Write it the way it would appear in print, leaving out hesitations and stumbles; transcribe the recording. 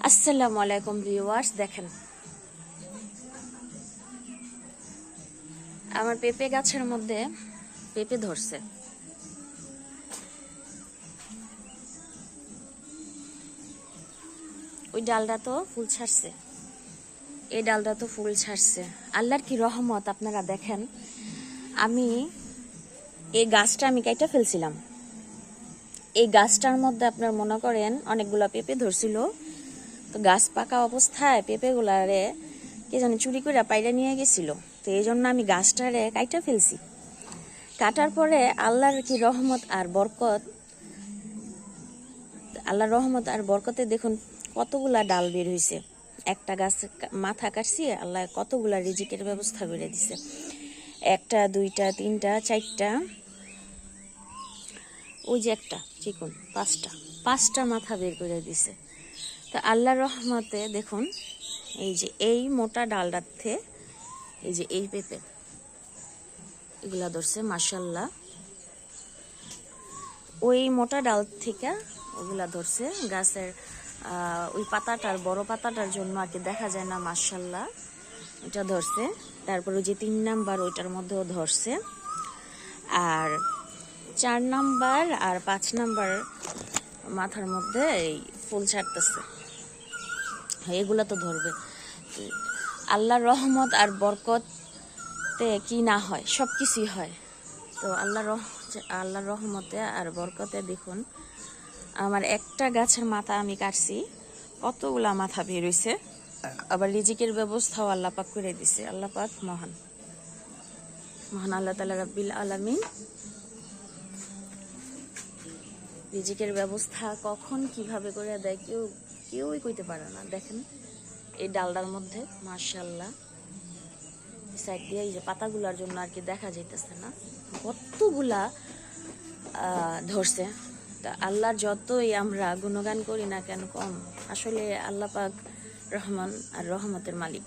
আসসালামু আলাইকুম ভিউয়ার্স, দেখেন আমার পেঁপে গাছের মধ্যে পেঁপে ধরছে। ওই ডালটা তো ফুল ছাড়ছে, এই ডালটা তো ফুল ছাড়ছে। আল্লাহর কি রহমত, আপনারা দেখেন। আমি এই গাছটা কেটে ফেলছিলাম। এই গাছটার মধ্যে আপনার মনে করেন অনেকগুলা পেঁপে ধরছিল। তো গাছ পাকা অবস্থায় পেঁপেগুলারে কে জানি চুরি করে পাইরা নিয়ে গেছিল। তো এই জন্য আমি গাছটারে কাইটা ফেলছি। কাটার পরে আল্লাহর কি রহমত আর বরকত, আল্লাহর রহমত আর বরকতে দেখুন কতগুলা ডাল বের হয়েছে। একটা গাছ মাথা কাটছি, আল্লাহ কতগুলা রিজিকের ব্যবস্থা করে দিছে। একটা, দুইটা, তিনটা, চারটা, ওই যে একটা চিকন, পাঁচটা মাথা বের করে দিছে। তো আল্লাহর রহমতে দেখুন এই যে এই মোটা ডালটাতে এই যে এই পেঁপে এগুলা ধরছে মাশাআল্লাহ। ওই মোটা ডাল থেকে ওগুলা ধরছে। গাছের ওই পাতাটার, বড় পাতাটার জন্য আর কি দেখা যায় না, মাশাআল্লাহ এটা ধরছে। তারপর ওই যে 3 নাম্বার ওইটার মধ্যেও ধরছে, আর 4 নাম্বার আর 5 নাম্বার মাথার মধ্যে এই ফুল ছাড়তেছে। এগুলা তো ধরবে। আল্লাহর রহমত আর বরকতে কি না হয়, সব কিছুই হয়। তো আল্লাহর রহমতে আর বরকতে দেখুন আমার একটা গাছের মাথা আমি কাটছি, কতগুলা মাথা বের হইছে। আবার রিজিকের ব্যবস্থাও আল্লাহ পাক করে দিছে। আল্লাহ পাক মহান, মহান আল্লাহ তাআলা রাব্বিল আলামিন। রিজিকের ব্যবস্থা কখন কিভাবে করে দেয় কেউই কইতে পারে না। দেখেন এই ডালটার মধ্যে মাশাআল্লাহ সাইড দিয়ে এই যে পাতাগুলার জন্য আর কি দেখা যাইতেছে না, কতগুলা ধরছে। তা আল্লাহর যতই আমরা গুণগান করি না কেন কম, আসলে আল্লাহ পাক রহমান আর রহমতের মালিক।